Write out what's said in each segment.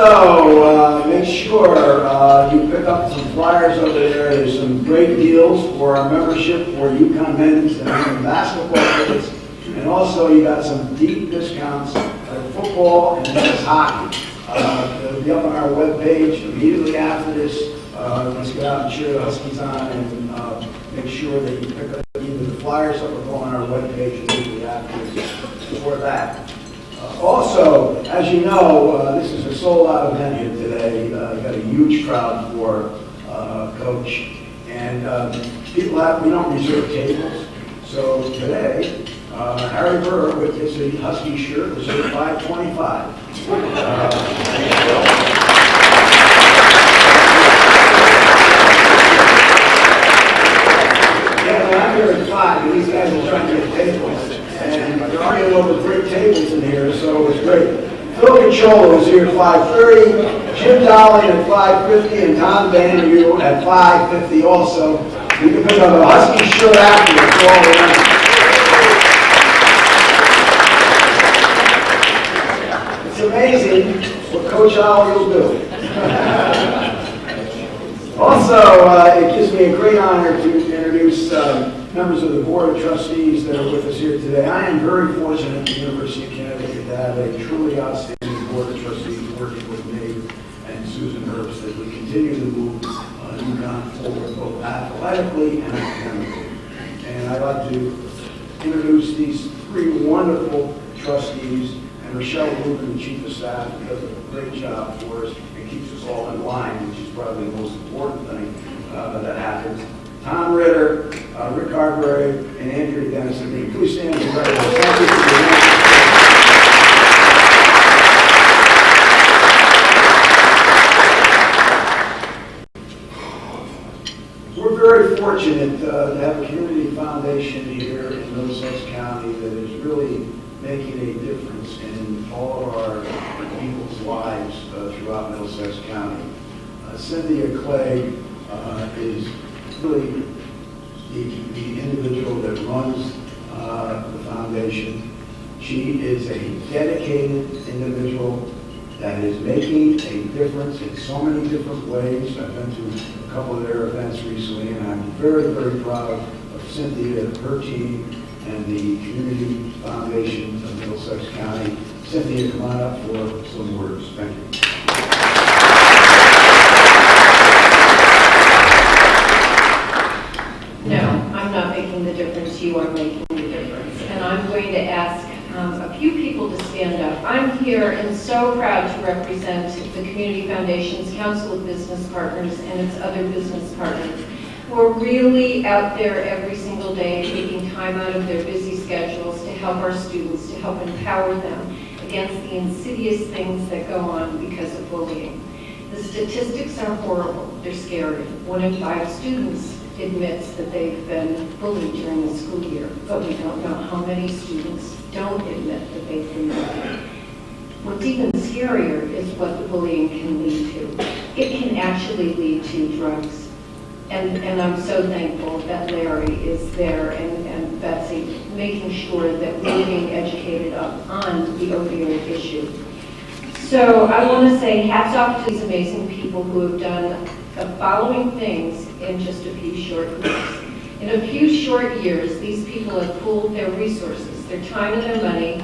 Also, make sure you pick up some flyers over there. There's some great deals for our membership for UConn men's and women's basketball kids. And also, you got some deep discounts for football and men's hockey. It'll be up on our webpage immediately after this. Let's get out and cheer the Huskies on and make sure that you pick up either the flyers up or go on our webpage immediately after this for that. Also, as you know, this is a sold-out event here today. Got a huge crowd for Coach, and we don't reserve tables. So today, Harry Burr with his Husky shirt was at $5.25. I'm here at 5, and these guys are trying to get tables. And there aren't any other great tables in here, so it's great. Phil Concholo is here at 5:30, Jim Dolly at 5:50, and Tom Daniel at 5:50 also. You can pick up a Husky shirt afterwards for all of them. It's amazing what Coach Ollie will do. Also, it gives me a great honor to introduce members of the Board of Trustees that are with us here today. I am very fortunate at the University of Connecticut to have a truly outstanding Board of Trustees working with me and Susan Herbst as we continue to move UConn forward both athletically and academically. And I'd like to introduce these three wonderful trustees, and Rochelle Rubin, the Chief of Staff, who does a great job for us and keeps us all in line, which is probably the most important thing that happens. Tom Ritter, Rick Carberry, and Andrea Dennison. Please stand and congratulations. Thank you for your We're very fortunate to have a community foundation here in Middlesex County that is really making a difference in all of our people's lives throughout Middlesex County. Cynthia Clay is really the individual that runs the foundation. She is a dedicated individual that is making a difference in so many different ways. I've been to a couple of their events recently, and I'm very, very proud of Cynthia, her team, and the Community Foundation of Middlesex County. Cynthia, come on up for some words. Thank you. No, I'm not making the difference. You are making the difference. And I'm going to ask a few people to stand up. I'm here and so proud to represent the Community Foundation's Council of Business Partners and its other business partners who are really out there every single day taking time out of their busy schedules to help our students, to help empower them against the insidious things that go on because of bullying. The statistics are horrible. They're scary. 1 in 5 students admits that they've been bullied during the school year, but we don't know how many students don't admit that they've been bullied. What's even scarier is what the bullying can lead to. It can actually lead to drugs. And I'm so thankful that Larry is there and Betsy, making sure that we're being educated up on the opioid issue. So I want to say hats off to these amazing people who have done the following things in just a few short years. In a few short years, these people have pooled their resources, their time and their money,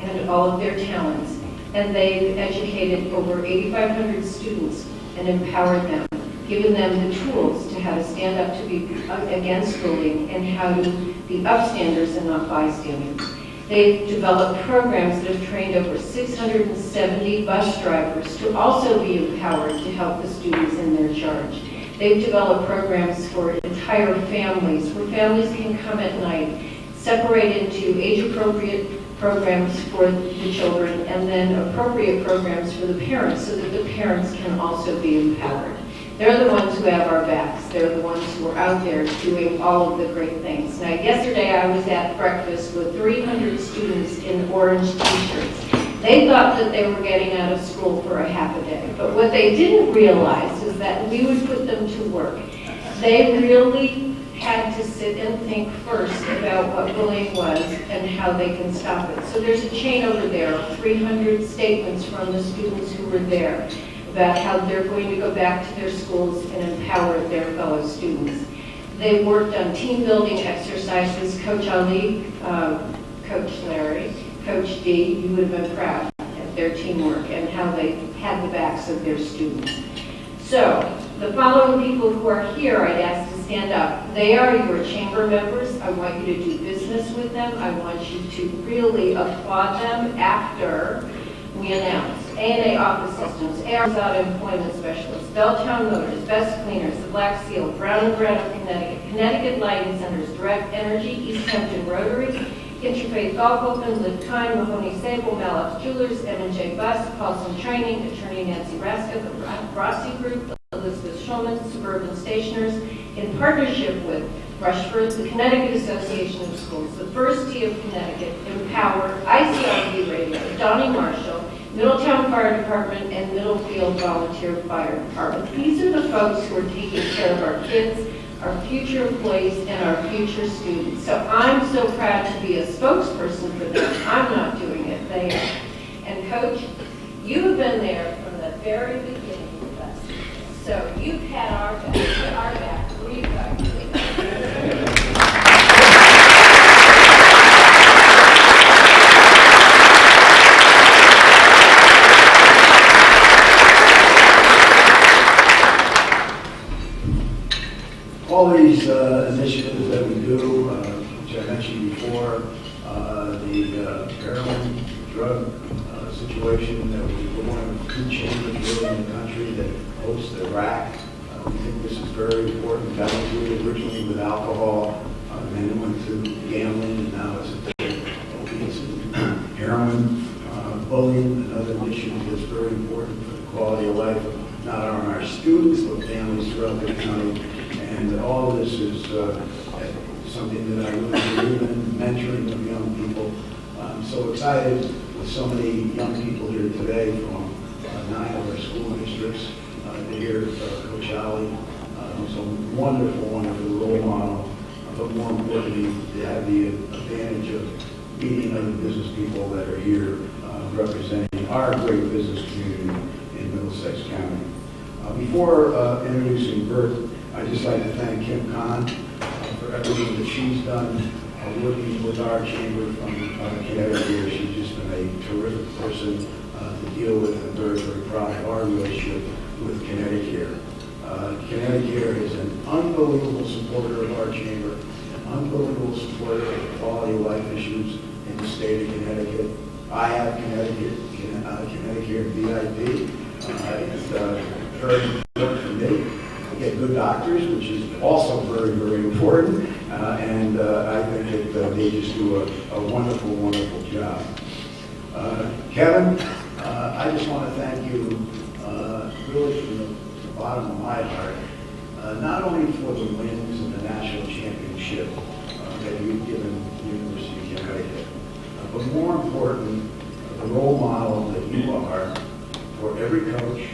and all of their talents. And they've educated over 8,500 students and empowered them, given them the tools to how to stand up to be against bullying and how to be upstanders and not bystanders. They've developed programs that have trained over 670 bus drivers to also be empowered to help the students in their charge. They've developed programs for entire families, where families can come at night, separate into age-appropriate programs for the children, and then appropriate programs for the parents, so that the parents can also be empowered. They're the ones who have our backs. They're the ones who are out there doing all of the great things. Now, yesterday I was at breakfast with 300 students in orange t-shirts. They thought that they were getting out of school for a half a day. But what they didn't realize is that we would put them to work. They really had to sit and think first about what bullying was and how they can stop it. So there's a chain over there of 300 statements from the students who were there about how they're going to go back to their schools and empower their fellow students. They worked on team building exercises. Coach Ollie, Coach Larry, Coach D, you would have been proud of their teamwork and how they had the backs of their students. So, the following people who are here, I'd ask to stand up. They are your chamber members. I want you to do business with them. I want you to really applaud them after we announce. A&A Office Systems, Arizona Employment Specialists, Belltown Motors, Best Cleaners, The Black Seal, Brown & Brown of Connecticut, Connecticut Lighting Centers, Direct Energy, East Hampton Rotary, Interfaith Golf Open, Live Time, Mahoney Sable, Mallott's Jewelers, M&J Bus, Paulson Training, Attorney Nancy Raska, the Rossi Group, Elizabeth Schulman, Suburban Stationers, in partnership with Rushford, the Connecticut Association of Schools, the First Tee of Connecticut, Empower, ICRB Radio, Donnie Marshall, Middletown Fire Department, and Middlefield Volunteer Fire Department. These are the folks who are taking care of our kids, our future employees, and our future students. So I'm so proud to be a spokesperson for them. I'm not doing it, they are. And Coach, you have been there from the very beginning with us. So you've had our back, we've got you. All these initiatives that we do, which I mentioned before, the heroin drug situation, that we're one of the 2 chambers really in the country that hosts the rack. We think this is very important. That was really originally with alcohol, and then it went to gambling, and now it's opiates and heroin, bullying, and other issues that's very important for the quality of life, not only our students, but families throughout the county. And all of this is something that I really believe in, mentoring of young people. I'm so excited with so many young people here today from 9 of our school districts to hear Coach Ollie, who's a wonderful, wonderful role model, but more importantly, to have the advantage of meeting other business people that are here representing our great business community in Middlesex County. Before introducing Bert, I'd just like to thank Kim Kahn for everything that she's done working with our chamber from Connecticut here. She's just been a terrific person to deal with, and very, very proud of our relationship with Connecticut. Connecticut is an unbelievable supporter of our chamber, an unbelievable supporter of quality of life issues in the state of Connecticut. I have Connecticut VIP. It's very important for me. Get good doctors, which is also very, very important, and I think that they just do a wonderful, wonderful job. Kevin, I just want to thank you really from the bottom of my heart, not only for the wins in the national championship that you've given the University of Connecticut, but more important, the role model that you are for every coach,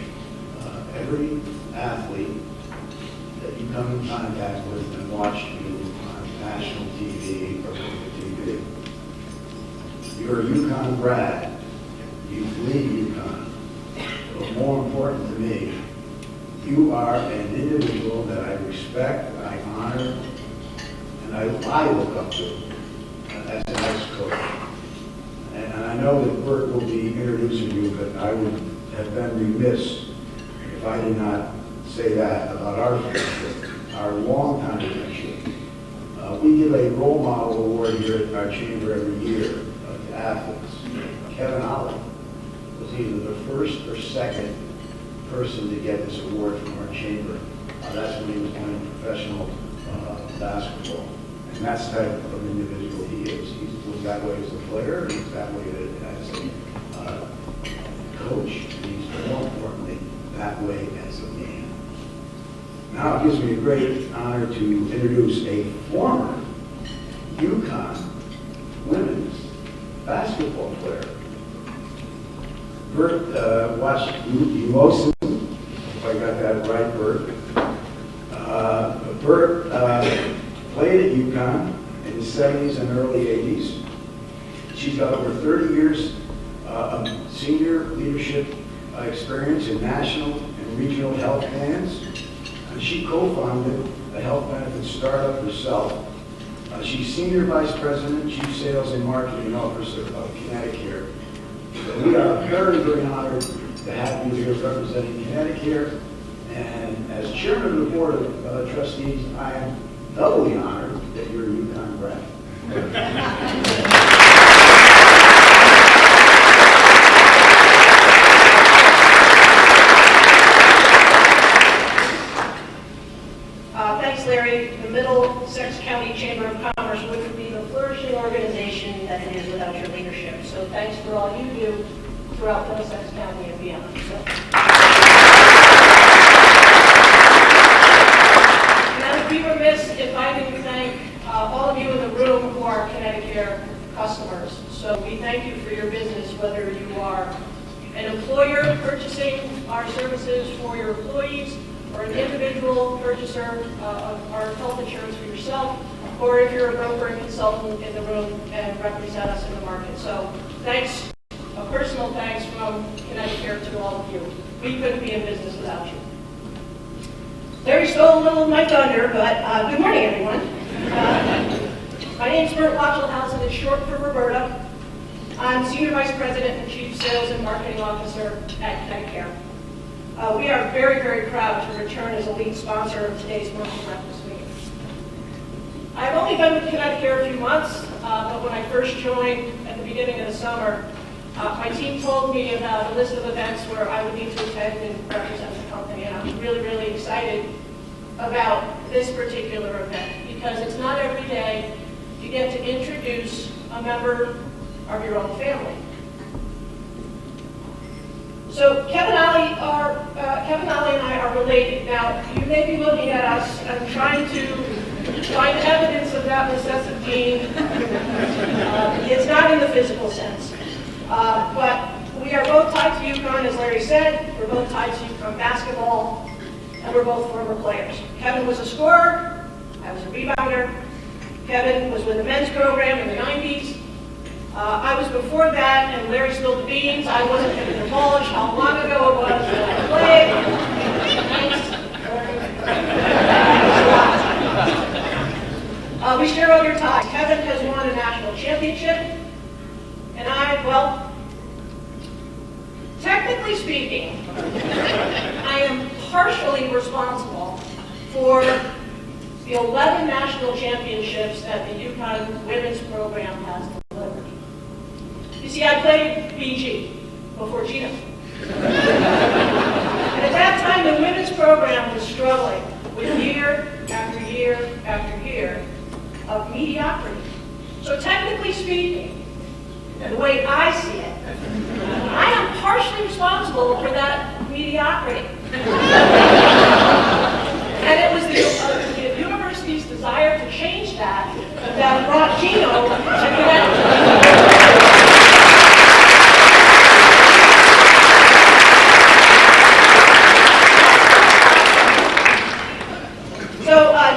every athlete that you come in contact with and watch you on national TV or local TV. You're a UConn grad. You bleed UConn. But more important to me, you are an individual that I respect, I honor, and I look up to as an ex-coach. And I know that Bert will be introducing you, but I would have been remiss if I did not say that about our friendship, our long-time friendship. We give a role model award here at our chamber every year to athletes. Kevin Ollie was either the first or second person to get this award from our chamber. That's when he was playing professional basketball. And that's the type of individual he is. He was that way as a player, and he's that way as a coach, and he's more importantly that way as a man. Now it gives me a great honor to introduce a former UConn women's basketball player. Bert watched Umosin, if I got that right, Bert. Bert in his 70s and early 80s. She's got over 30 years of senior leadership experience in national and regional health plans. She co-founded a health benefits startup herself. She's Senior Vice President, Chief Sales and Marketing Officer of Connecticut. So we are very, very honored to have you here representing Connecticut. And as Chairman of the Board of Trustees, I am doubly honored that you're a UConn grad. Thanks, Larry. The Middlesex County Chamber of Commerce wouldn't be the flourishing organization that it is without your leadership. So thanks for all you do throughout Middlesex County and beyond. And I would be remiss if I didn't thank all of you in the room who are Connecticut customers. So we thank you for your business, whether you are an employer purchasing our services for your employees, or an individual purchaser of our health insurance for yourself, or if you're a broker and consultant in the room and represent us in the market. So thanks, a personal thanks from Connecticut to all of you. We couldn't be in business without you. Larry stole a little of my thunder, but good morning, everyone. My name is Bert Wachelhausen, it's short for Roberta. I'm Senior Vice President and Chief Sales and Marketing Officer at Connecticut. We are very, very proud to return as a lead sponsor of today's Merchant Breakfast meeting. I've only been with Connecticut a few months, but when I first joined at the beginning of the summer, my team told me about a list of events where I would need to attend and represent the company, and I'm really, really excited about this particular event because it's not every day you get to introduce a member of your own family. So Kevin, Ollie and I are related. Now, you may be looking at us and trying to find evidence of that recessive gene. It's not in the physical sense. But we are both tied to UConn, as Larry said. We're both tied to UConn basketball, and we're both former players. Kevin was a scorer. I was a rebounder. Kevin was with the men's program in the 90s. I was before that, and Larry spilled the beans. I wasn't going to divulge how long ago it was that I played. We share other ties. Kevin has won a national championship, and well, technically speaking, I am partially responsible for the 11 national championships that the UConn women's program has delivered. You see, I played BG before Gino. And at that time, the women's program was struggling with year after year after year of mediocrity. So technically speaking, the way I see it, I am partially responsible for that mediocrity. And it was the university's desire to change that brought Gino to Connecticut.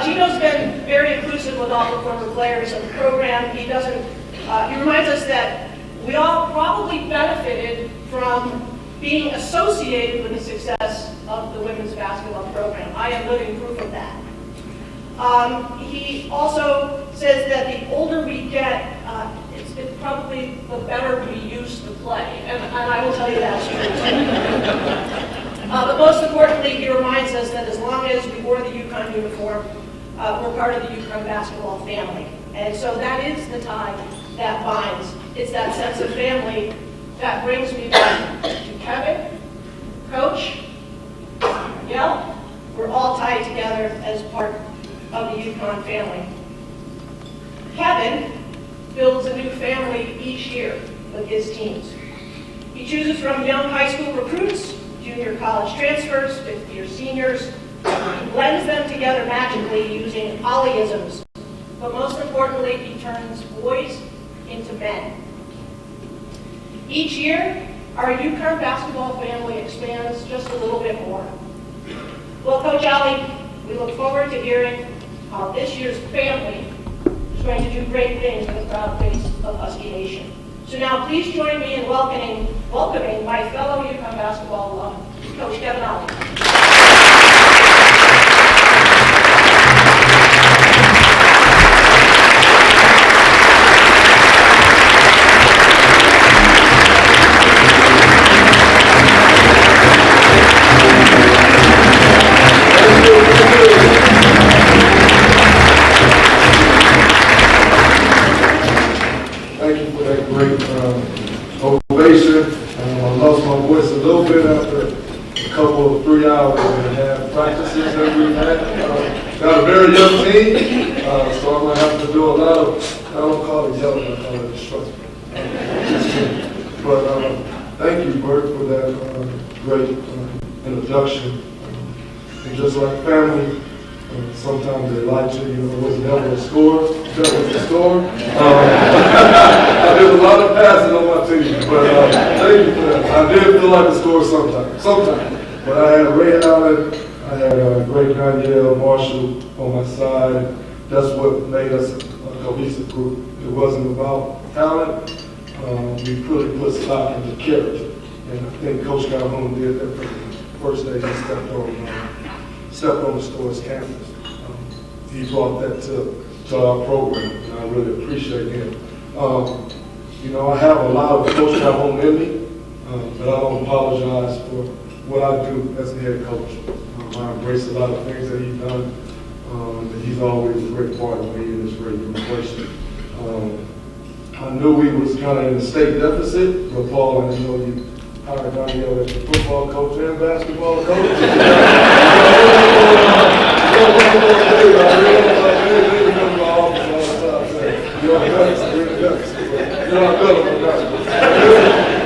Gino's been very inclusive with all the former players of the program. He reminds us that we all probably benefited from being associated with the success of the women's basketball program. I am living proof of that. He also says that the older we get, it's probably the better we used to play, and I will tell you that's true. But most importantly, he reminds us that as long as we wore the UConn uniform, we're part of the UConn basketball family. And so that is the tie that binds. It's that sense of family that brings me back to Kevin, Coach, Miguel. We're all tied together as part of the UConn family. Kevin builds a new family each year with his teams. He chooses from young high school recruits, junior college transfers, fifth-year seniors. He blends them together magically using Ollieisms. But most importantly, he turns boys into men. Each year, our UConn basketball family expands just a little bit more. Well, Coach Ollie, we look forward to hearing how this year's family is going to do great things for the proud face of Husky Nation. So now please join me in welcoming my fellow UConn basketball alum, Coach Kevin Ollie. Thank you for that great ovation. I lost my voice a little bit after a couple of 3 hours and a half practices that we've had. Got a very young team, so I'm going to have to do a lot of, I don't call it yelling, I call it instruction. But thank you, Bert, for that great introduction. And just like family, sometimes they lie to you, it was never a score, that was the score. I did a lot of passing on my team, but thank you for that. I did feel like a score sometimes. But I had Ray Allen, I had Greg Danielle, Marshall on my side. That's what made us a cohesive group. It wasn't about talent. We really put stock into character. And I think Coach Calhoun did that from the first day he stepped on the store's campus. He brought that to our program, and I really appreciate him. You know, I have a lot of Coach Calhoun in me, but I don't apologize for what I do as the head coach. I embrace a lot of things that he's done, and he's always a great part of me and this great inspiration. I knew we was kind of in a state deficit, but Paul, and I know you hired Danielle as the football coach and basketball coach.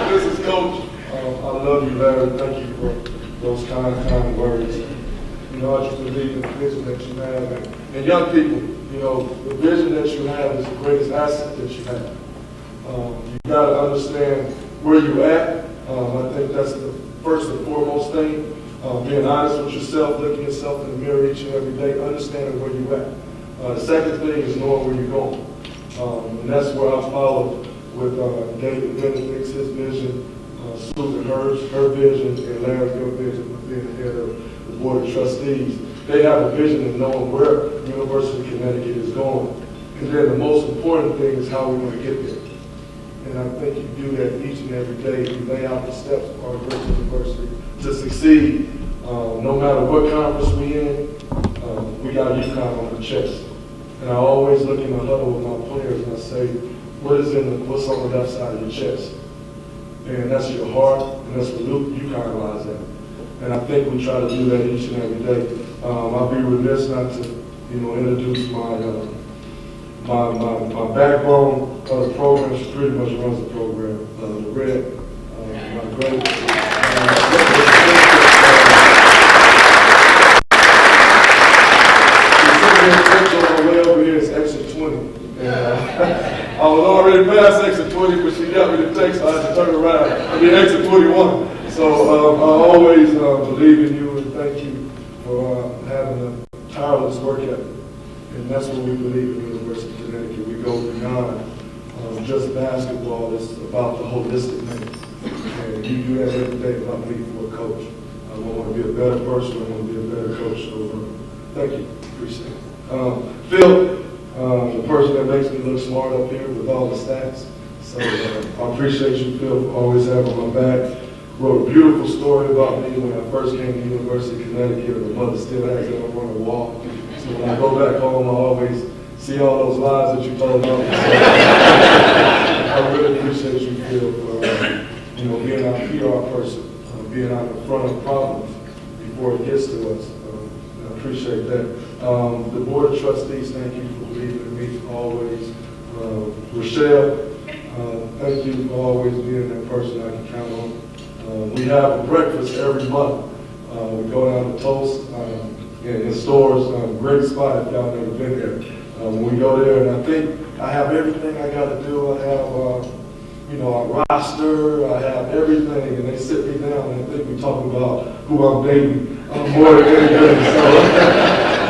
This is Coach. I love you, Larry. Thank you for those kind words. You know, I just believe in the vision that you have. And young people, you know, the vision that you have is the greatest asset that you have. You got to understand where you're at. I think that's the first and foremost thing. Being honest with yourself, looking yourself in the mirror each and every day, understanding where you're at. The second thing is knowing where you're going. And that's where I followed with David Middlesex, his vision, Susan her vision, and Larry, your vision of being the head of the Board of Trustees. They have a vision of knowing where University of Connecticut is going. And then the most important thing is how we're going to get there. And I think you do that each and every day. You lay out the steps for our great university to succeed. No matter what conference we in, we got UConn on the chest. And I always look in the huddle with my players and I say, what's on the left side of your chest? And that's your heart, and that's what UConn lies at. And I think we try to do that each and every day. I'll be remiss not to, introduce my backbone of the program. She pretty much runs the program. The Red, my great. On the way over here is exit 20. And, I was already past exit 20, but she got me the text, so I had to turn around. I mean, exit 21. So I always believe in you and thank you for having a tireless work ethic. And that's what we believe in the University of Connecticut. We go beyond just basketball. It's about the holistic thing. And you do that every day about me for a coach. I want to be a better person. I want to be a better coach. So thank you. Appreciate it. Phil, the person that makes me look smart up here with all the stats. So I appreciate you, Phil, for always having my back. Wrote a beautiful story about me when I first came to the University of Connecticut. My mother still has it up on the wall. So when I go back home, I always see all those lies that you told me. So I really appreciate you, Phil, for being our PR person, being out in front of problems before it gets to us. I appreciate that. The Board of Trustees, thank you for believing in me always. Rochelle, thank you for always being that person I can count on. We have a breakfast every month. We go down to Toast in the stores. Great spot if y'all never been there. When we go there, and I think I have everything I got to do. I have, a roster. I have everything, and they sit me down and I think we talk about who I'm dating more than anything. So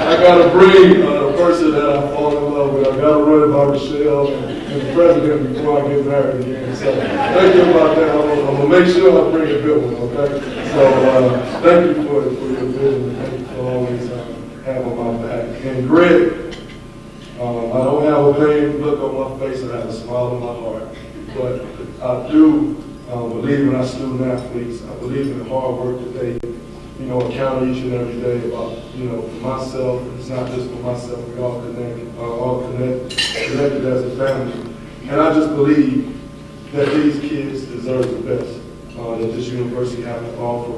I got to bring the person that I fall in love with. I got to run it by Michelle and the president before I get married again. So thank you about that. I'm going to make sure I bring a good one, okay? So thank you for your vision. Thank you for always having my back. And Greg, I don't have a pain look on my face. I have a smile in my heart. But I do believe in our student athletes. I believe in the hard work that they account each and every day about, for myself. It's not just for myself. We all connected as a family. And I just believe that these kids deserve the best that this university has to offer.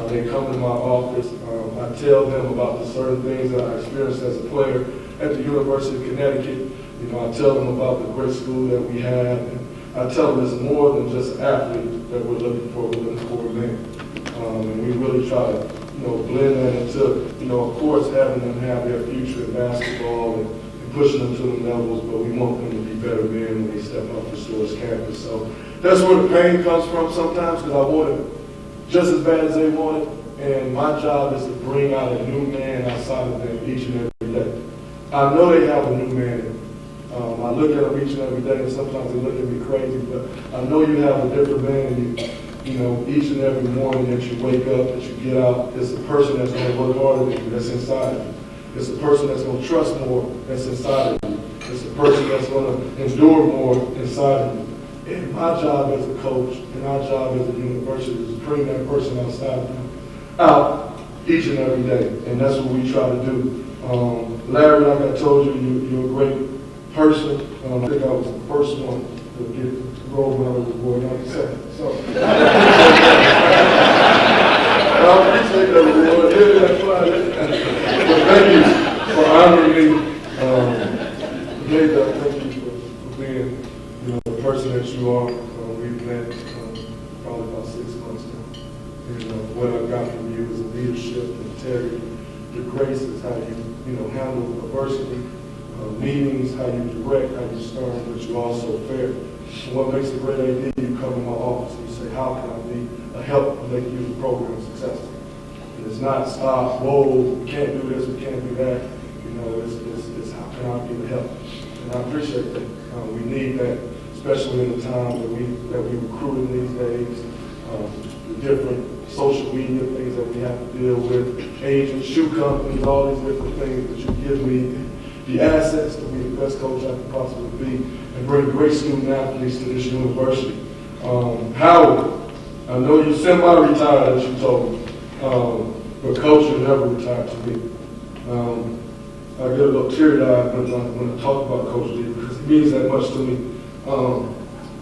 They come to my office. I tell them about the certain things that I experienced as a player at the University of Connecticut. I tell them about the great school that we have. And I tell them it's more than just an athlete that we're looking for. We're looking for a man. And we really try to, blend that into, of course, having them have their future in basketball and pushing them to the levels, but we want them to be better men when they step off the Source campus. So that's where the pain comes from sometimes, because I want it just as bad as they want it, and my job is to bring out a new man outside of them each and every day. I know they have a new man. I look at them each and every day, and sometimes they look at me crazy, but I know you have a different man in you. Each and every morning that you wake up, that you get out, it's a person that's going to work harder than you, that's inside of you. It's a person that's going to trust more, that's inside of you. It's a person that's going to endure more inside of you. And my job as a coach, and our job as a university is to bring that person outside of you out each and every day. And that's what we try to do. Larry, like I told you, you're a great person. I think I was the first one to get gold medal award, not the second. So, I appreciate that award. Yeah, that's fine. But thank you for honoring me. Thank you for being, the person that you are. We've met probably about 6 months now. And what I got from you is the leadership, the integrity, the grace is how you, handle adversity, meetings, how you direct, how you stern, but you're also fair. And what makes a great idea, you come in my office and you say, how can I be a help to make your program successful? And it's not stop, whoa, we can't do this, we can't do that. It's how can I be a help? And I appreciate that. We need that, especially in the time that we recruit in these days, the different social media things that we have to deal with, agents, shoe companies, all these different things that you give me the assets to be the best coach I can possibly be and bring great student athletes to this university. Howard, I know you semi-retired, as you told me, but coach, you never retired to me. I get a little teary-eyed when I talk about Coach D because it means that much to me.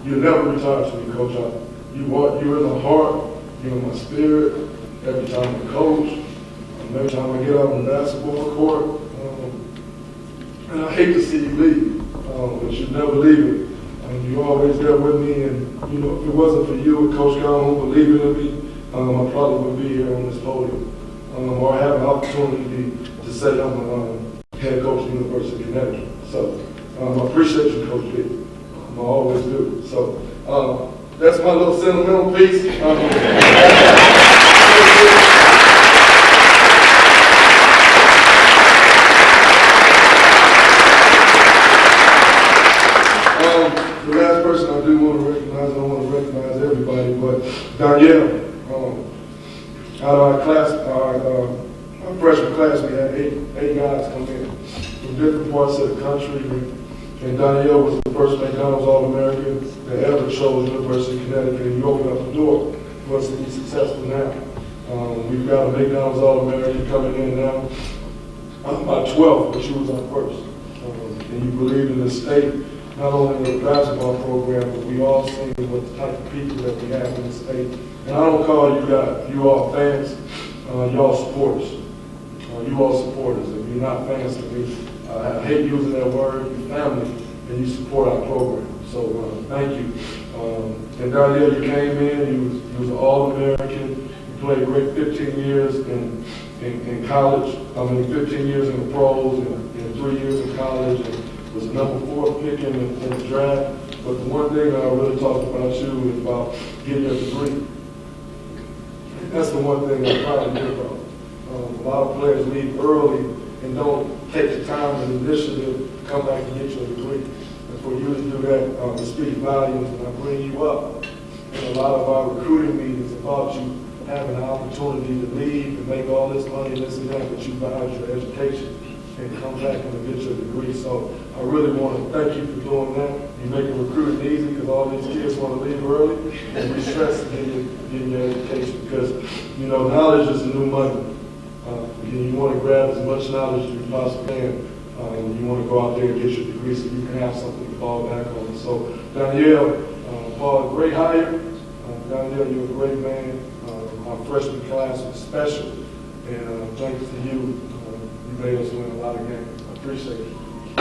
You never retired to me, Coach. You're in my heart, you're in my spirit. Every time I coach, every time I get out on the basketball court, and I hate to see you leave, but you never leave it. You're always there with me, and if it wasn't for you and Coach Gahn who believed in me, I probably wouldn't be here on this podium, or have an opportunity to say I'm a head coach at the University of Connecticut. So I appreciate you, Coach D. I always do. So that's my little sentimental piece. The last person I do want to recognize, I don't want to recognize everybody, but Danielle. Out of our class, our freshman class, we had eight guys come in from different parts of the country. And Danielle was the first McDonald's All-American that ever chose University of Connecticut. And you opened up the door for us to be successful now. We've got a McDonald's All-American coming in now. I'm my 12th, but she was our first. And you believe in the state, not only in the basketball program, but we all see what the type of people that we have in the state. And I don't call you all fans, you all supporters. You all supporters. If you're not fans to me, I hate using that word, you family, and you support our program. So thank you. And Danielle, you came in, you was an All-American, you played a great 15 years in college, 15 years in the pros and 3 years in college, and was the number 4 pick in the draft. But the one thing that I really talked about you is about getting a degree. That's the one thing I'm proud of you about. A lot of players leave early and don't take the time and initiative to come back and get your degree. And for you to do that, it speaks volumes, and I bring you up in a lot of our recruiting meetings about you having an opportunity to leave and make all this money and this and that, but you value your education and come back and get your degree. So I really want to thank you for doing that. You make recruiting easy because all these kids want to leave early, and we stress getting your education because, you know, knowledge is the new money. You want to grab as much knowledge as you possibly can, and you want to go out there and get your degree so you can have something to fall back on. So Danielle, Paul, great hire. Danielle, you're a great man. Our freshman class was special, and thanks to you, you made us win a lot of games. I appreciate it. I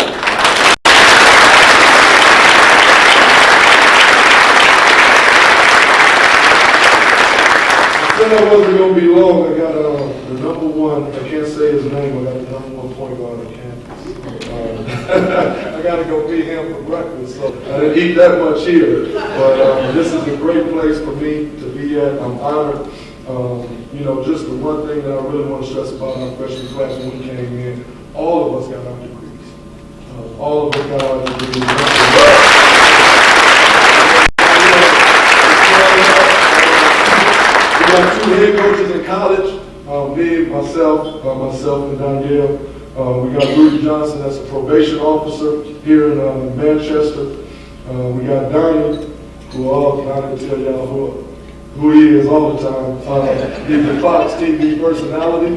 said I wasn't going to be long. I got the number one, I can't say his name, I got the number one point guard on campus. I got to go meet him for breakfast, so I didn't eat that much here. But this is a great place for me to be at. I'm honored. You know, just the one thing that I really want to stress about our freshman class when we came in, all of us got our degrees. All of us got our degrees. We got 2 head coaches in college, me, myself and Danielle. We got Rudy Johnson, that's a probation officer here in Manchester. We got Donnie, who I can tell y'all who he is all the time. He's a Fox TV personality,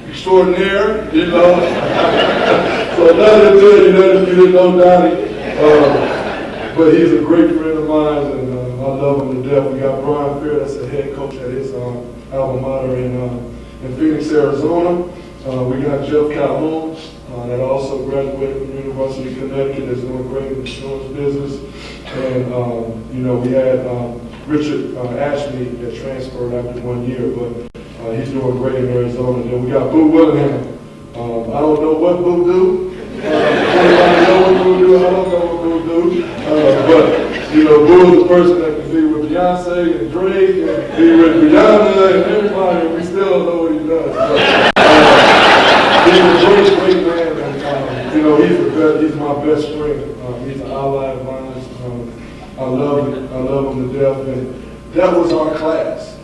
extraordinaire, you know. So nothing to tell you that if you didn't know Donnie. But he's a great friend of mine, and I love him to death. We got Brian Fair, that's the head coach at his alma mater in Phoenix, Arizona. We got Jeff Calhoun, that also graduated from the University of Connecticut, that's doing great in the insurance business. And, you know, we had Richard Ashley that transferred after 1 year, but he's doing great in Arizona. And then we got Boo Willingham. I don't know what Boo do. Anybody know what Boo do? I don't know what Boo do. But, you know, Boo is the person that can be with Beyonce and Drake and be with Rihanna and everybody, and we still don't know what he does. But, he's a great man, and, you know, he's my best friend. He's an ally of mine. I love him to death, and that was our class.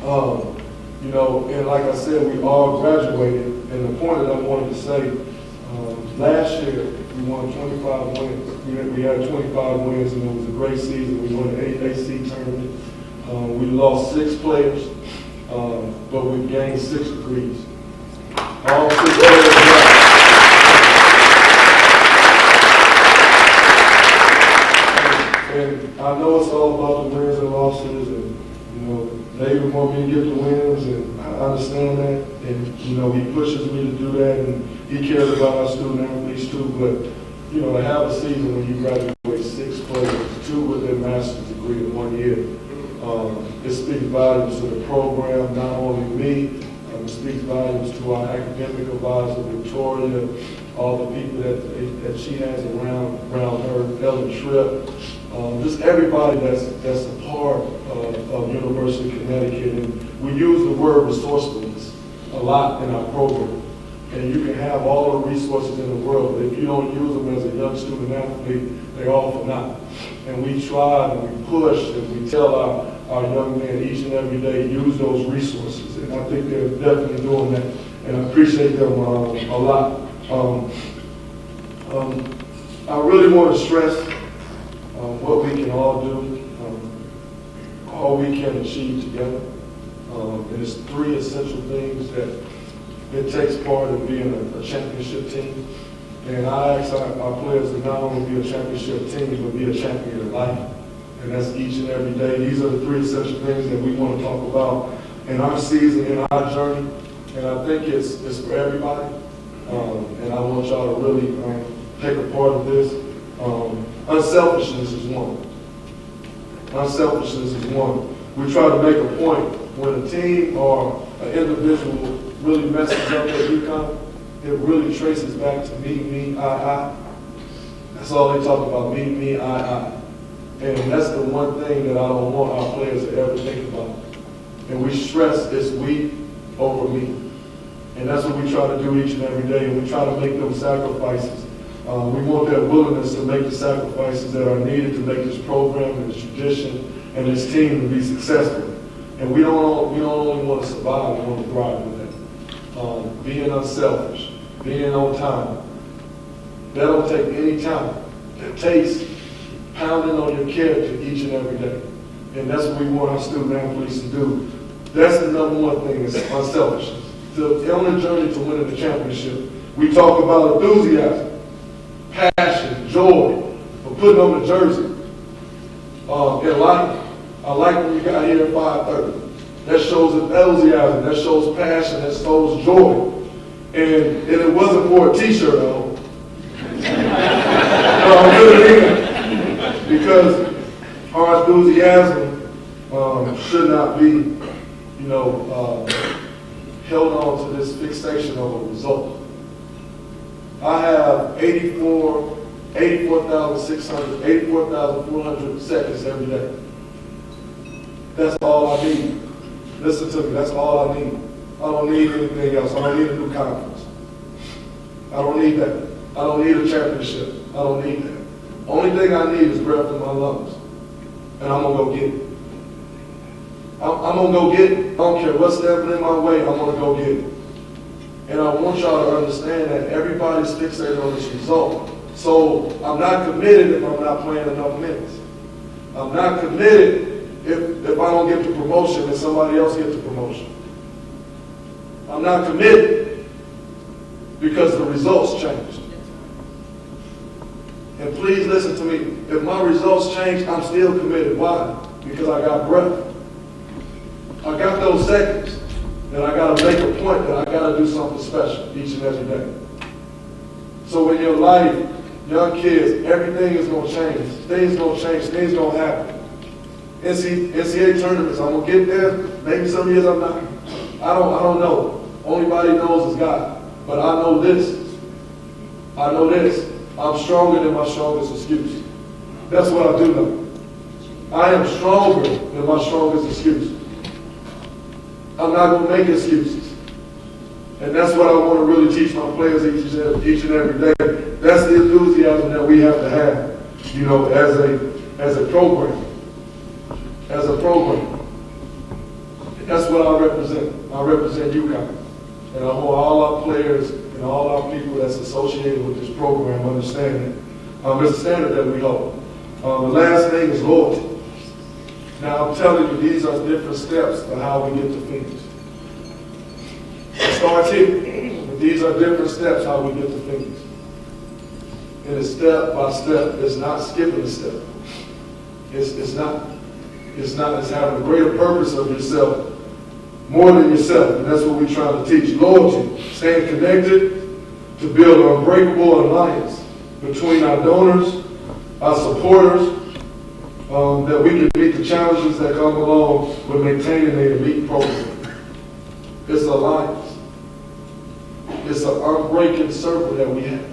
You know, and like I said, we all graduated, and the point that I wanted to say, last year we won 25 wins. We had 25 wins, and it was a great season. We won the AAC tournament. We lost 6 players, but we gained 6 degrees. All 6 players. And I know it's all about the wins and losses, and, you know, David want me to get the wins, and I understand that, and, you know, he pushes me to do that, and he cares about our student athletes too, but, you know, to have a season when you graduate 6 players, 2 with their master's degree in 1 year, it speaks volumes to the program, not only me, it speaks volumes to our academic advisor, Victoria, all the people that she has around her, Ellen Tripp, just everybody that's a part of University of Connecticut. And we use the word resourcefulness a lot in our program. And you can have all the resources in the world, but if you don't use them as a young student athlete, they're all for naught. And we try and we push and we tell our young men each and every day, use those resources. And I think they're definitely doing that. And I appreciate them a lot. I really want to stress what we can all do, all we can achieve together. And it's 3 essential things that it takes part of being a championship team. And I ask our players to not only be a championship team, but be a champion in life. And that's each and every day. These are the 3 essential things that we want to talk about in our season, in our journey. And I think it's for everybody. And I want y'all to really take a part of this. Unselfishness is one. Unselfishness is one. We try to make a point when a team or an individual really messes up at UConn, it really traces back to me, I. That's all they talk about, me, I. And that's the one thing that I don't want our players to ever think about. And we stress it's we over me. And that's what we try to do each and every day, and we try to make those sacrifices. We want that willingness to make the sacrifices that are needed to make this program and this tradition and this team to be successful. And we don't only want to survive, we want to thrive with that. Being unselfish, being on time. That don't take any time. It takes pounding on your character each and every day. And that's what we want our student athletes to do. That's the number one thing, is unselfishness. On the journey to winning the championship, we talk about enthusiasm, passion, joy, for putting on the jersey. In life, I like when you got here at 5:30. That shows enthusiasm, that shows passion, that shows joy. And it wasn't for a t-shirt, though. Because our enthusiasm should not be, held on to this fixation of a result. I have 84,400 seconds every day. That's all I need. Listen to me, that's all I need. I don't need anything else. I don't need a new conference. I don't need that. I don't need a championship. I don't need that. Only thing I need is breath in my lungs. And I'm going to go get it. I'm going to go get it. I don't care what's standing in my way, I'm going to go get it. And I want y'all to understand that everybody's fixated on this result. So I'm not committed if I'm not playing enough minutes. I'm not committed if I don't get the promotion and somebody else gets the promotion. I'm not committed because the results changed. And please listen to me. If my results change, I'm still committed. Why? Because I got breath. I got those seconds that I got to make a point that I got to do something special each and every day. So in your life, young kids, everything is going to change. Things going to change. Things going to happen. NCAA tournaments, I'm going to get there. Maybe some years I'm not. I don't know. Only body knows is God. But I know this. I'm stronger than my strongest excuse. That's what I do know. I am stronger than my strongest excuse. I'm not going to make excuses. And that's what I want to really teach my players each and every day. That's the enthusiasm that we have to have, as a program. As a program. That's what I represent. I represent UConn. And I want all our players and all our people that's associated with this program understand it. It's a standard that we hold. The last thing is loyalty. Now, I'm telling you, these are different steps of how we get to finish. It starts here, but these are different steps how we get to finish. And it's step by step. It's not skipping a step. It's not. It's having a greater purpose of yourself, more than yourself. And that's what we're trying to teach. Loyalty, staying connected to build an unbreakable alliance between our donors, our supporters, that we can meet the challenges that come along with maintaining an elite program. It's an alliance. It's an unbreaking circle that we have.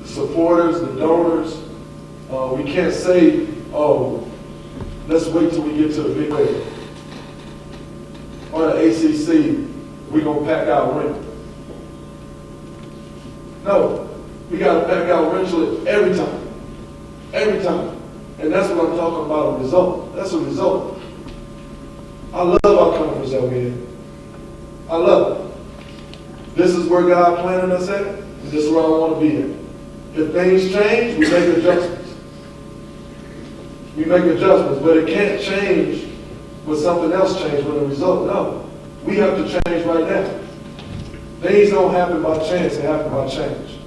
The supporters, the donors, we can't say, let's wait till we get to the big league. Or the ACC, we're going to pack out rent. No, we got to pack out rent every time. Every time. And that's what I'm talking about, a result. That's a result. I love our conference that we're in. I love it. This is where God planted us at, and this is where I want to be at. If things change, we make adjustments. We make adjustments, but it can't change when something else changes, when the result. No. We have to change right now. Things don't happen by chance, they happen by change.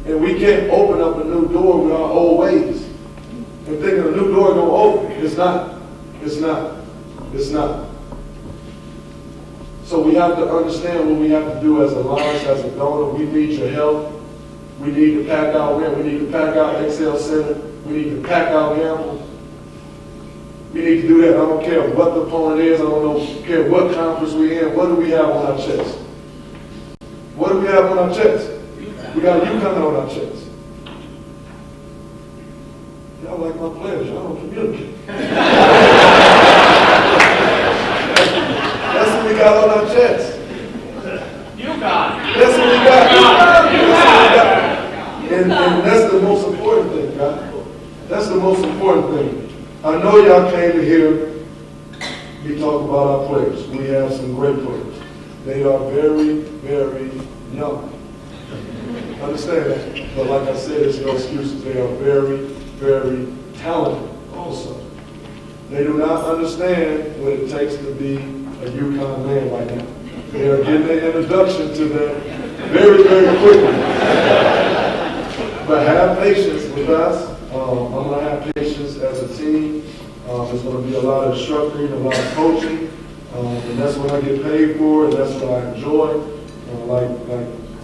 And we can't open up a new door with our old ways and thinking a new door going to open. It's not. It's not. It's not. So we have to understand what we have to do as a alliance, as a donor. We need your help. We need to pack out rent. We need to pack out Excel Center. We need to pack out Gamble. We need to do that. I don't care what the opponent is. I don't care what conference we're in. What do we have on our chest? What do we have on our chest? We got UConn on our chest. Y'all like my players. Y'all don't communicate. That's what we got on our best. You got it. That's what we got. And that's the most important thing, guys. That's the most important thing. I know y'all came to hear me talk about our players. We have some great players. They are very, very young. Understand that. But like I said, there's no excuses. They are very, very talented also. They do not understand what it takes to be a UConn man right now. They are getting their introduction to that very, very quickly. But have patience with us. I'm going to have patience as a team. There's going to be a lot of instructing, a lot of coaching. And that's what I get paid for, and that's what I enjoy. Like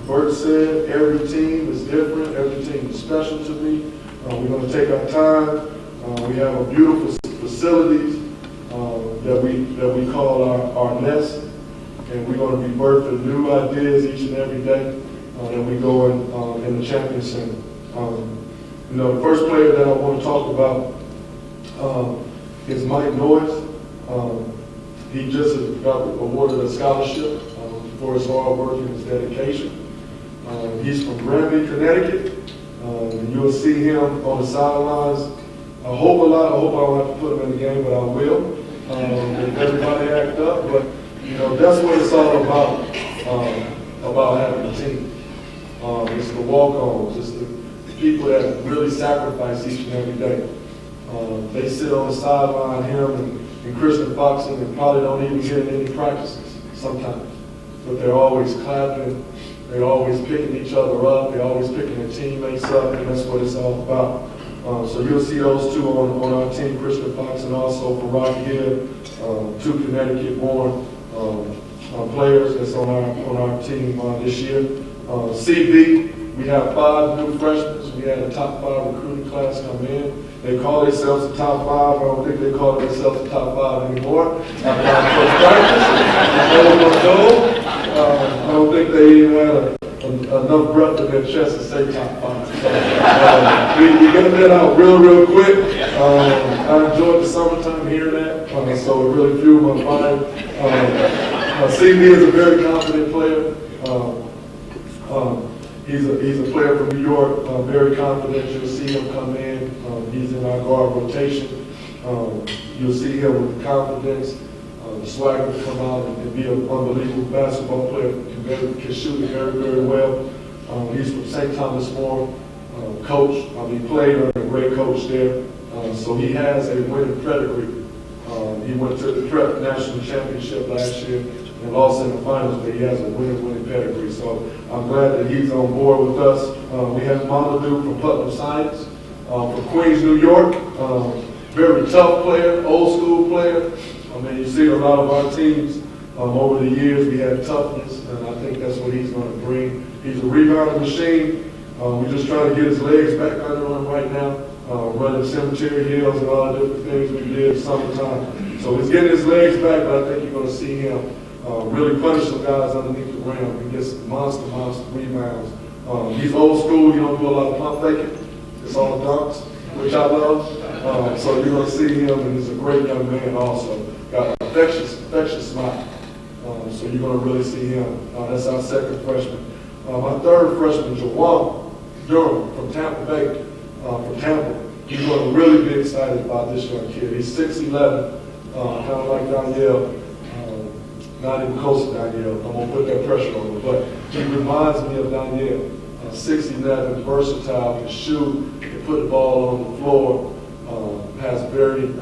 Bert said, every team is different. Every team is special to me. We're going to take our time. We have a beautiful facilities that we call our nest, and we're going to be birthing new ideas each and every day. And we go in the Champion Center. The first player that I want to talk about is Mike Noyes. He just got awarded a scholarship for his hard work and his dedication. He's from Granby, Connecticut. You'll see him on the sidelines. I hope I don't have to put him in the game, but I will. If everybody act up, but that's what it's all about having a team. It's the walk-ons. It's the people that really sacrifice each and every day. They sit on the sideline, him and Christian Foxen, and probably don't even get in any practices sometimes. But they're always clapping. They're always picking each other up. They're always picking their teammates up, and that's what it's all about. So you'll see those two on our team, Christian Fox and also from Rock Hill, two Connecticut-born players that's on our team this year. CB, we have 5 new freshmen. We had a top 5 recruiting class come in. They call themselves the top 5. I don't think they call themselves the top 5 anymore. After our first practice, I don't think they even had enough breath in their chest to say top 5. So, we get that out real quick. I enjoyed the summertime hearing that, so it really fueled my fire. CB is a very confident player. He's a player from New York, very confident. You'll see him come in. He's in our guard rotation. You'll see him with confidence. The swagger to come out and be an unbelievable basketball player. Can shoot it very, very well. He's from St. Thomas More, coach. He played under a great coach there. So he has a winning pedigree. He went to the Prep National Championship last year and lost in the finals, but he has a winning pedigree. So I'm glad that he's on board with us. We have Mamadou from Putnam Science, from Queens, New York. Very tough player, old school player. You see a lot of our teams over the years, we had toughness, and I think that's what he's going to bring. He's a rebounding machine. We're just trying to get his legs back under him right now, running cemetery hills and all the different things we did summertime. So he's getting his legs back, but I think you're going to see him really punish some guys underneath the rim. He gets monster rebounds. He's old school. He don't do a lot of pump faking. It's all dunks, which I love. So you're going to see him, and he's a great young man also. Got an infectious smile. So you're going to really see him. That's our second freshman. Our third freshman, Jawan Durham from Tampa Bay, from Tampa. You're going to really be excited about this young kid. He's 6'11", kind of like Danielle. Not even close to Danielle. I'm going to put that pressure on him. But he reminds me of Danielle. 6'11", versatile, can shoot, can put the ball on the floor, has very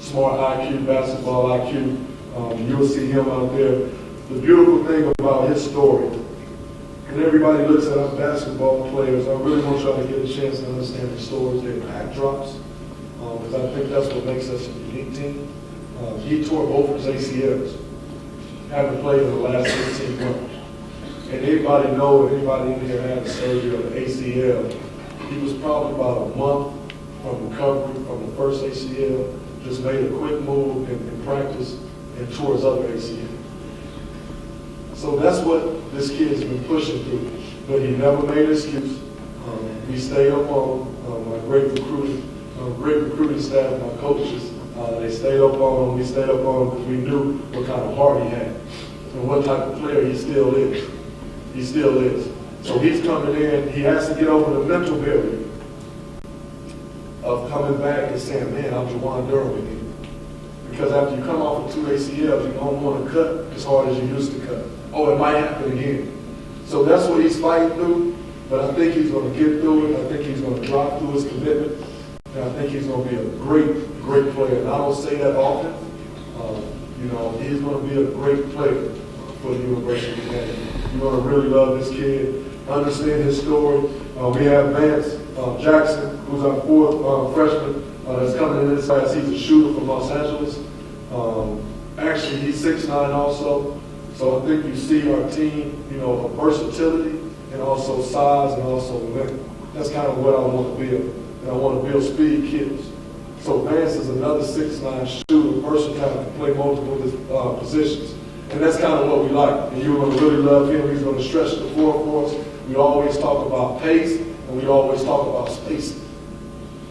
smart IQ, basketball IQ. You'll see him out there. The beautiful thing about his story, and everybody looks at our basketball players, I really want y'all to get a chance to understand the stories, their backdrops, because I think that's what makes us a unique team. He tore both his ACLs, haven't played in the last 15 months. And anybody in here had a surgery of the ACL, he was probably about a month from recovery from the first ACL, just made a quick move in practice and tore his other ACL. So that's what this kid's been pushing through. But he never made an excuse. We stayed up on my great recruiting staff, my coaches. They stayed up on him. We stayed up on him because we knew what kind of heart he had. and what type of player he still is. He still is. So he's coming in, he has to get over the mental barrier of coming back and saying, man, I'm Jawan Durham again. Because after you come off of 2 ACLs, you don't want to cut as hard as you used to cut. Oh, it might happen again. So that's what he's fighting through, but I think he's going to get through it. I think he's going to drop through his commitment, and I think he's going to be a great, great player. And I don't say that often. He's going to be a great player for the University of Connecticut. You're going to really love this kid, understand his story. We have Vance Jackson, who's our fourth freshman that's coming in this class. He's a shooter from Los Angeles. Actually, he's 6'9" also. So I think you see our team, a versatility and also size and also length. That's kind of what I want to build. And I want to build speed kids. So Vance is another 6'9" shooter, versatile, can play multiple positions. And that's kind of what we like. And you're going to really love him. He's going to stretch the floor for us. We always talk about pace, and we always talk about spacing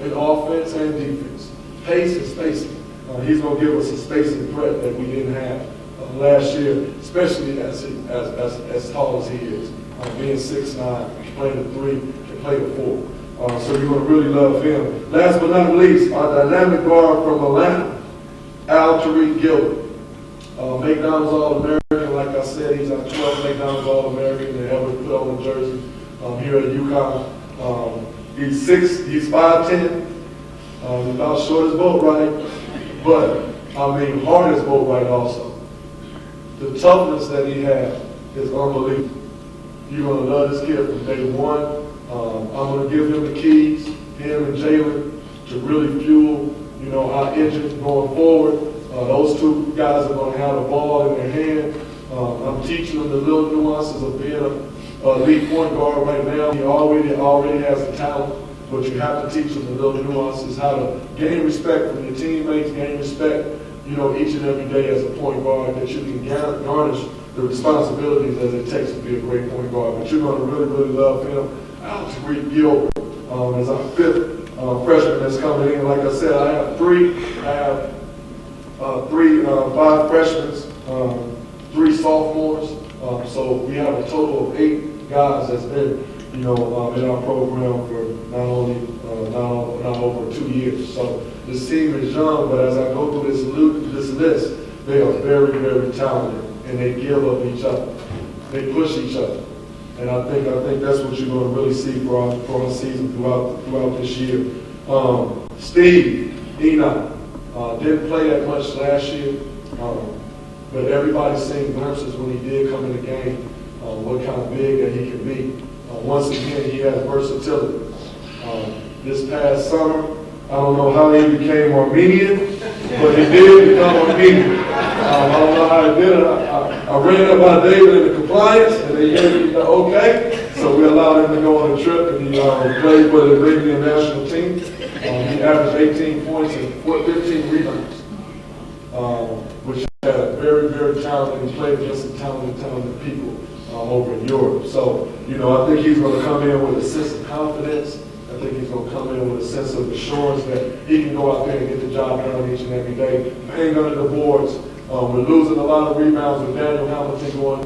in offense and defense. Pace and spacing. He's going to give us a spacing threat that we didn't have last year, especially as tall as he is. Being 6'9", playing the 3, can play the 4. So you're going to really love him. Last but not least, our dynamic guard from Atlanta, Al Tariq Gilbert. McDonald's All-American, like I said, he's our 12th McDonald's All-American they ever put on the jersey here at UConn. He's 5'10", he's about short as Boatwright, but hard as Boatwright also. The toughness that he has is unbelievable. You're going to love this kid from day one. I'm going to give him the keys, him and Jalen, to really fuel, our engine going forward. Those two guys are going to have the ball in their hand. I'm teaching them the little nuances of being a lead point guard right now. He already has the talent, but you have to teach them the little nuances, how to gain respect from your teammates, gain respect, each and every day as a point guard, that you can garnish the responsibilities as it takes to be a great point guard. But you're going to really, really love him. Al Tariq Gilbert is our 5th freshman that's coming in. Like I said, I have 5 freshmen, 3 sophomores. So we have a total of 8 guys that's been, in our program for not over 2 years. So this team is young, but as I go through this list, they are very, very talented, and they give up each other. They push each other, and I think that's what you're going to really see for our season throughout this year. Steve Enoch. Didn't play that much last year, but everybody's seen glimpses when he did come in the game, what kind of big that he can be. Once again, he has versatility. This past summer, I don't know how he became Armenian, but he did become Armenian. I don't know how he did it. I ran up on David in the compliance, and they gave me the okay, so we allowed him to go on a trip, and he played for the Arabian national team. He averaged 18 points and 15 rebounds, which had a very, very talented, he played against some talented people over in Europe. So, I think he's going to come in with a sense of confidence. I think he's going to come in with a sense of assurance that he can go out there and get the job done each and every day. Bang under the boards. We're losing a lot of rebounds with Daniel Hamilton going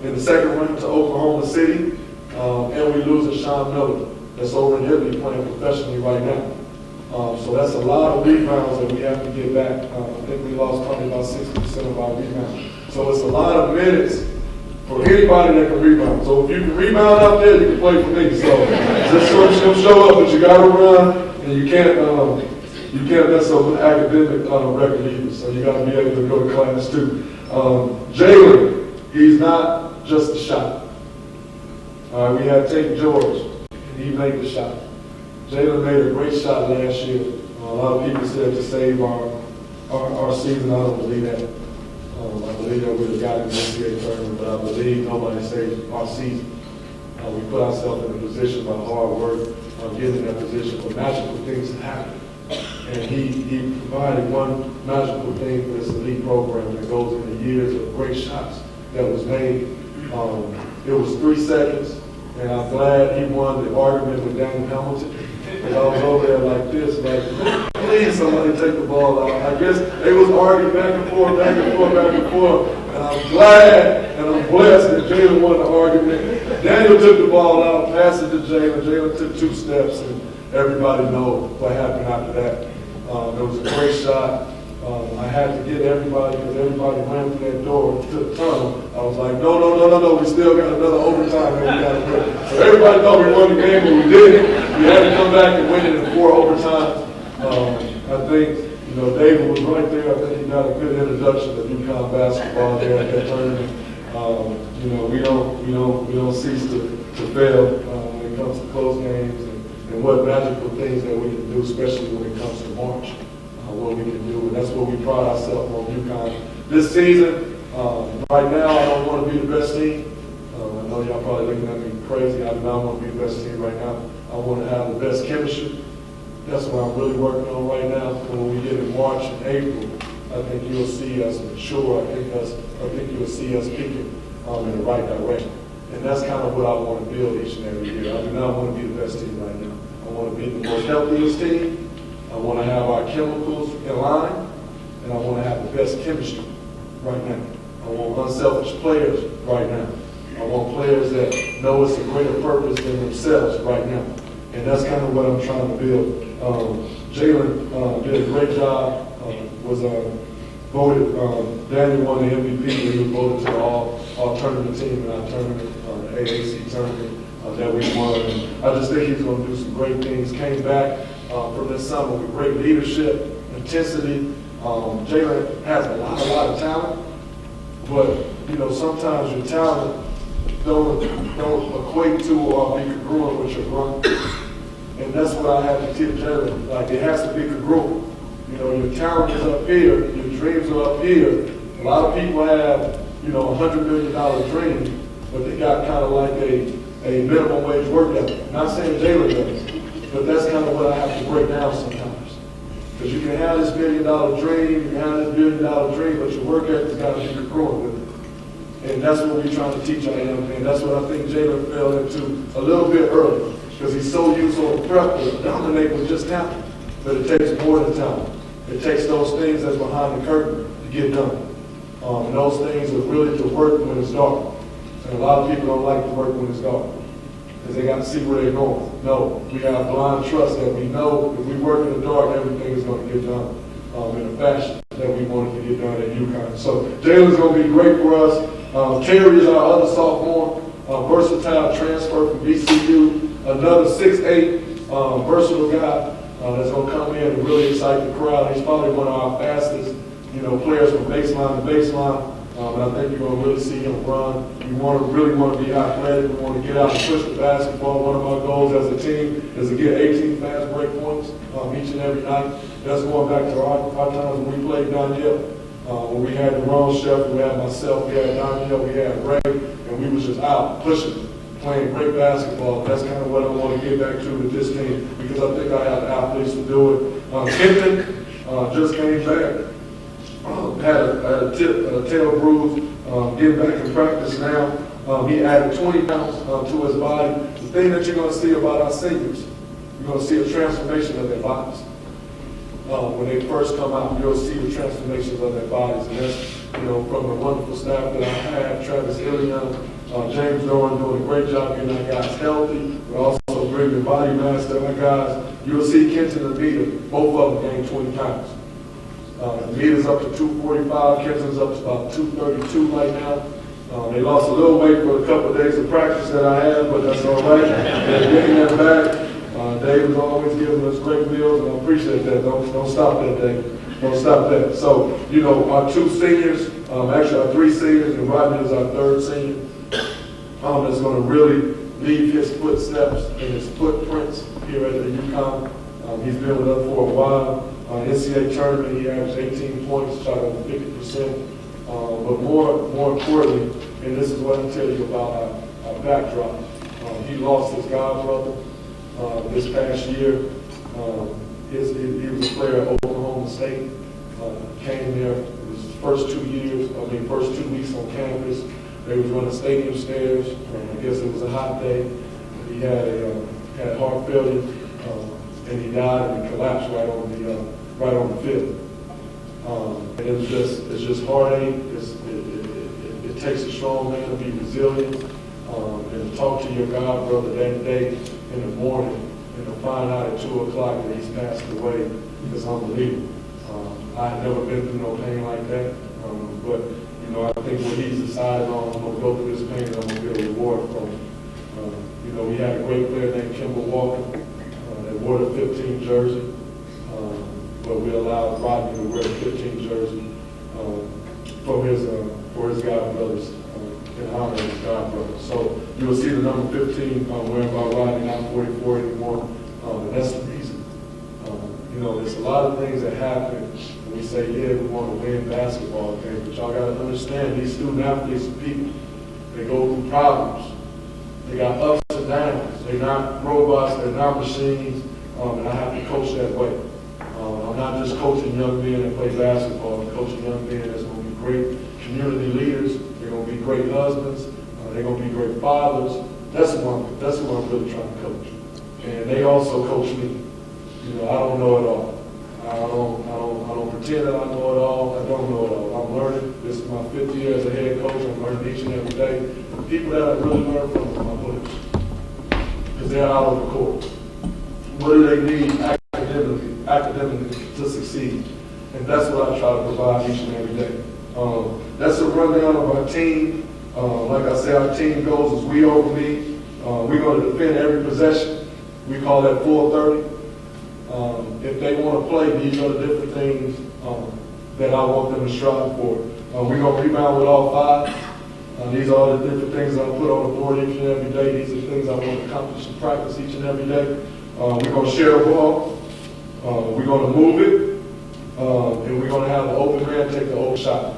in the second round to Oklahoma City, and we're losing Sean Miller, that's over in Italy playing professionally right now. So that's a lot of rebounds that we have to get back. I think we lost probably about 60% of our rebounds. So it's a lot of minutes for anybody that can rebound. So if you can rebound out there, you can play for me. So just show up, but you got to run, and you can't mess up with academic record either. So you got to be able to go to class too. Jalen, he's not just a shot. We had Tate George, and he made the shot. Jalen made a great shot last year. A lot of people said to save our season. I don't believe that. I believe that we would have gotten the NCAA tournament, but I believe nobody saved our season. We put ourselves in a position by hard work, getting in that position for magical things to happen. And he provided one magical thing for this elite program that goes into years of great shots that was made. It was 3 seconds, and I'm glad he won the argument with Daniel Hamilton. Because I was over there like this, like, please somebody take the ball out. I guess they was arguing back and forth, and I'm glad and I'm blessed that Jalen won the argument. Daniel took the ball out, passed it to Jalen. Jalen took 2 steps, and everybody knows what happened after that. It was a great shot. I had to get everybody because everybody ran through that door to the tunnel. I was like, no, we still got another overtime that we got to play. So everybody thought we won the game, but we didn't. We had to come back and win it in 4 overtimes. I think, David was right there. I think he got a good introduction to UConn basketball there at that tournament. We don't cease to fail when it comes to close games and what magical things that we can do, especially when it comes to March. What we can do, and that's what we pride ourselves on UConn. This season, right now, I don't want to be the best team. I know y'all probably looking at me crazy. I do not want to be the best team right now. I want to have the best chemistry. That's what I'm really working on right now. When we get in March and April, I think you'll see us mature. I think you'll see us picking in the right direction. And that's kind of what I want to build each and every year. I do not want to be the best team right now. I want to be the most healthiest team. I want to have our chemicals in line, and I want to have the best chemistry right now. I want unselfish players right now. I want players that know it's a greater purpose than themselves right now. And that's kind of what I'm trying to build. Jalen did a great job, was voted, Daniel won the MVP, he was voted to the all-tournament team in our tournament, the AAC tournament that we won. And I just think he's going to do some great things. Came back from this summer with great leadership, intensity. Jalen has a lot of talent, but sometimes your talent don't equate to or be congruent with your run. And that's what I have to teach Jalen. Like, it has to be congruent. Your talent is up here, your dreams are up here. A lot of people have, $100 million dream, but they got kind of like a minimum wage work ethic. Not saying Jalen does, but that's kind of what I have to break down sometimes. Because you can have this $1 million dream, you can have this $1 billion dream, but your work ethic's got to be congruent with it. And that's what we're trying to teach our young men. That's what I think Jalen fell into a little bit early, because he's so used on prep to dominate with just talent. But it takes more than talent. It takes those things that's behind the curtain to get done. And those things are really to work when it's dark. And a lot of people don't like to work when it's dark, because they got to see where they're going. No, we have blind trust that we know if we work in the dark, everything is going to get done in a fashion that we wanted to get done at UConn. So Jalen's going to be great for us. Terry is our other sophomore, versatile transfer from VCU, another 6'8", versatile guy that's going to come in and really excite the crowd. He's probably one of our fastest, players from baseline to baseline. And I think you're going to really see him run. We really want to be athletic. We want to get out and push the basketball. One of our goals as a team is to get 18 fast break points each and every night. That's going back to our times when we played Danielle. When we had the Ron Chef, we had myself, we had Danielle, we had Ray, and we was just out pushing, playing great basketball. That's kind of what I want to get back to with this team, because I think I have the athletes to do it. Kenton just came back. Had a tail bruise, getting back in practice now. He added 20 pounds to his body. The thing that you're going to see about our seniors, you're going to see a transformation of their bodies. When they first come out, you'll see the transformations of their bodies. And that's, from the wonderful staff that I have, Travis Ilion, James Doran doing a great job getting our guys healthy, but also bringing body mass to our guys. You'll see Kenton and Mita, both of them gain 20 pounds. Mita's up to 245, Kenton's up to about 232 right now. They lost a little weight for a couple of days of practice that I had, but that's all right. They're getting that back. Dave is always giving us great meals, and I appreciate that. Don't stop that, Dave. Don't stop that. So, our 2 seniors, actually our 3 seniors, and Rodney is our 3rd senior, that's going to really leave his footsteps and his footprints here at the UConn. He's been with us for a while. NCAA tournament, he averaged 18 points, shot over 50%. But more importantly, and this is what I tell you about our backdrop, he lost his godbrother this past year. He was a player at Oklahoma State. Came there, it was his first 2 weeks on campus. They was running stadium stairs. I guess it was a hot day. He had heart failure, and he died and he collapsed right on the field. And it's just heartache. It takes a strong man to be resilient, and to talk to your God brother that day in the morning and to find out at 2 o'clock that he's passed away is unbelievable. I had never been through no pain like that, but you know, I think what he's decided on, I'm going to go through this pain and I'm going to get a reward from it. You know, we had a great player named Kimball Walker that wore the 15 jersey, but we allowed Rodney to wear the 15 jersey for his God brothers, in honor of his God brothers. So you will see the number 15 wearing by Rodney, not 44 anymore, and that's the reason. You know, there's a lot of things that happen, and we say, yeah, we want to win basketball games, but y'all got to understand, these student athletes are people. They go through problems. They got ups and downs. They're not robots, they're not machines, and I have to coach that way. I'm not just coaching young men that play basketball, I'm coaching young men that's going to be great community leaders, they're going to be great husbands, they're going to be great fathers. That's who I'm really trying to coach. And they also coach me. You know, I don't know it all. I don't pretend that I know it all. I don't know it all. I'm learning. This is my 5th year as a head coach. I'm learning each and every day. The people that I really learn from are my players, because they're out on the court. What do they need academically to succeed? And that's what I try to provide each and every day. That's a rundown of our team. Like I said, our team goes as we over me. We're going to defend every possession. We call that 430. If they want to play, these are the different things that I want them to strive for. We're going to rebound with all 5. These are all the different things I put on the board each and every day. These are things I want to accomplish in practice each and every day. We're going to share a ball. We're going to move it. And we're going to have the open man take the open shot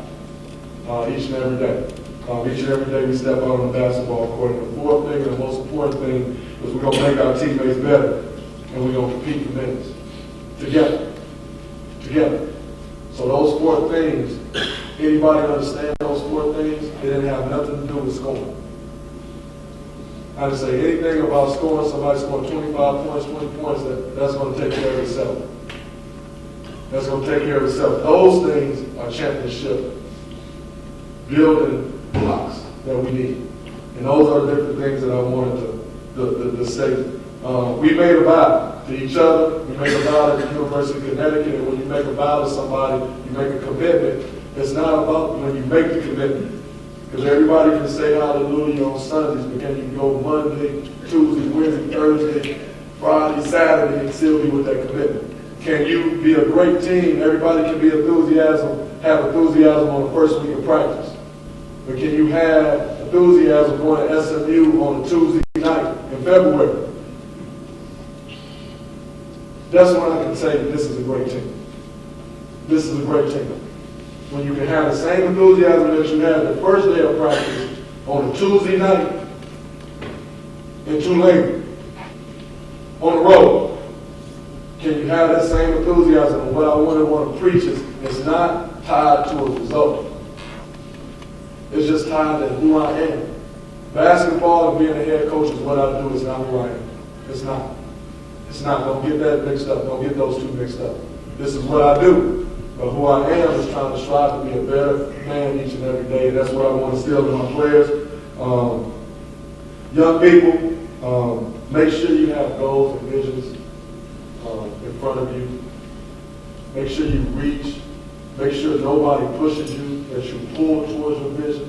each and every day. Each and every day we step out on the basketball court. And the 4th thing and the most important thing is we're going to make our teammates better. And we're going to compete for minutes. Together. So those 4 things, anybody understand those 4 things? It didn't have nothing to do with scoring. I didn't say anything about scoring. Somebody scored 25 points, 20 points, that's going to take care of itself. That's going to take care of itself. Those things are championship building blocks that we need. And those are the different things that I wanted to say. We made a vow to each other. We made a vow at the University of Connecticut. And when you make a vow to somebody, you make a commitment. It's not about when you make the commitment. Because everybody can say hallelujah on Sundays, but can you go Monday, Tuesday, Wednesday, Thursday, Friday, Saturday, and still be with that commitment? Can you be a great team? Everybody can have enthusiasm on the first week of practice. But can you have enthusiasm going to SMU on a Tuesday night in February? That's when I can say that this is a great team. This is a great team. When you can have the same enthusiasm that you had the first day of practice on a Tuesday night in Tulane, on the road. Can you have that same enthusiasm? And what I want to preach is it's not tied to a result. It's just tied to who I am. Basketball and being a head coach is what I do. It's not who I am. It's not. It's not. Don't get that mixed up. Don't get those two mixed up. This is what I do. But who I am is trying to strive to be a better man each and every day. That's what I want to instill in my players. Young people, make sure you have goals and visions in front of you. Make sure you reach. Make sure nobody pushes you, that you pull towards your vision.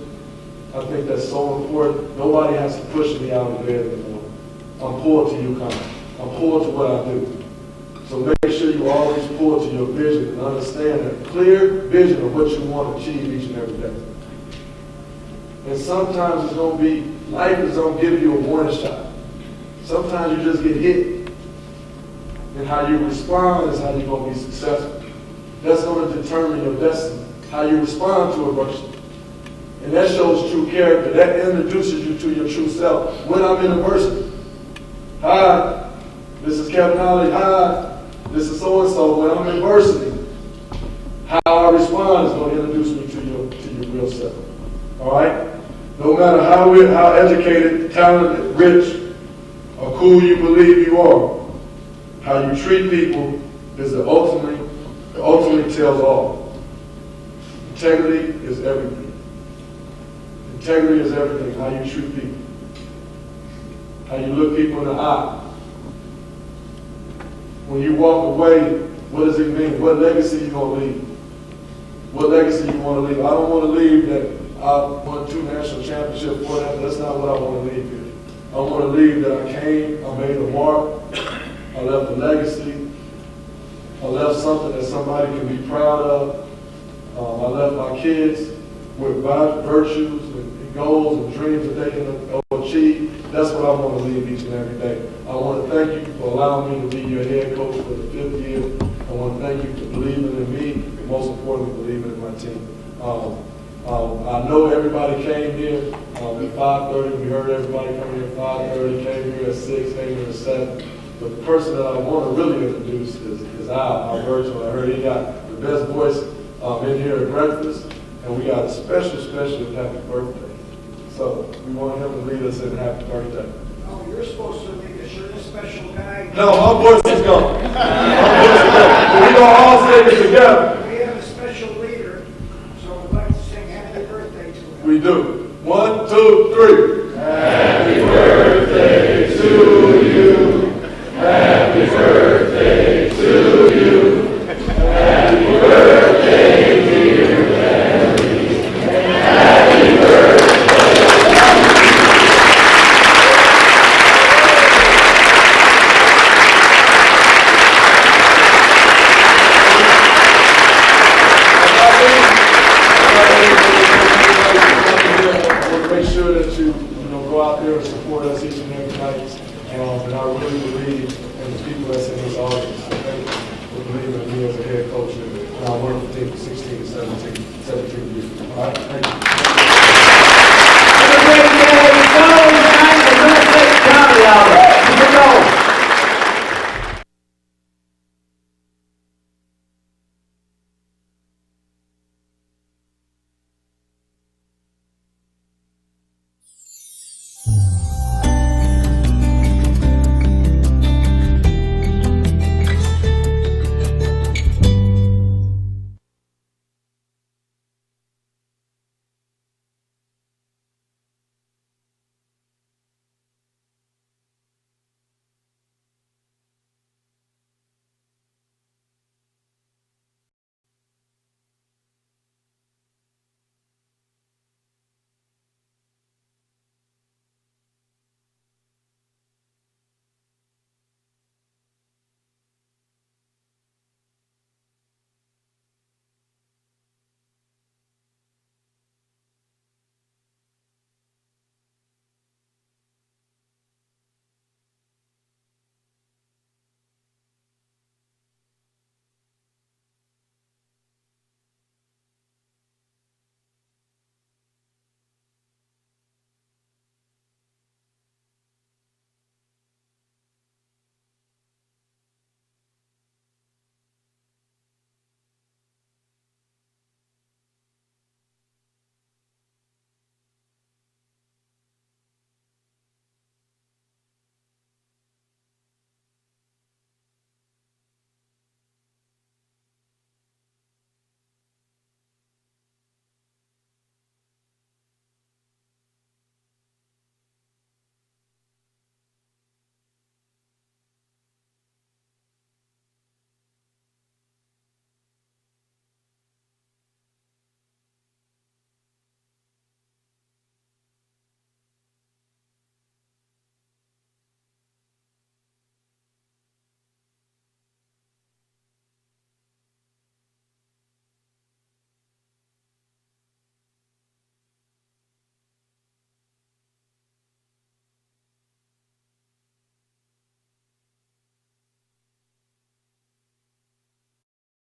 I think that's so important. Nobody has to push me out of bed anymore. I'm pulled to UConn. I'm pulled to what I do. So make sure you always pull to your vision and understand a clear vision of what you want to achieve each and every day. And sometimes it's going to be, life is going to give you a warning shot. Sometimes you just get hit. And how you respond is how you're going to be successful. That's going to determine your destiny, how you respond to adversity. And that shows true character. That introduces you to your true self. When I'm in adversity, hi, this is Kevin Ollie, hi, this is so-and-so. When I'm in adversity, how I respond is going to introduce me to your real self. All right? No matter how educated, talented, rich, or cool you believe you are, how you treat people is the ultimately tells all. Integrity is everything. Integrity is everything, how you treat people, how you look people in the eye. When you walk away, what does it mean? What legacy you going to leave? What legacy you want to leave? I don't want to leave that I won 2 national championships for that. That's not what I want to leave here. I want to leave that I came, I made a mark, I left a legacy, I left something that somebody can be proud of. I left my kids with virtues and goals and dreams that they can achieve. That's what I want to leave each and every day. I want to thank you for allowing me to be your head coach for the 5th year. I want to thank you for believing in me, and most importantly, believing in my team. I know everybody came here at 5:30. We heard everybody coming here at 5:30, came here at 6, came here at 7. But the person that I want to really introduce is Al, our virtual. I heard he got the best voice in here at breakfast, and we got a special happy birthday. So we want him to lead us in happy birthday. Oh, you're supposed to make a you're a special guy. No, my voice is gone. My voice is gone. We're going to all say it together. We have a special leader, so we'd like to sing happy birthday to him. We do. 1, 2, 3. Happy birthday to you. Happy birthday to you. Happy birthday, dear Larry. Happy birthday. Make sure that you go out there and support us each and every night. And I really believe in the people that's in this audience. So thank you for believing in me as a head coach and our wonderful team for 16 and 17 years. All right, thank you.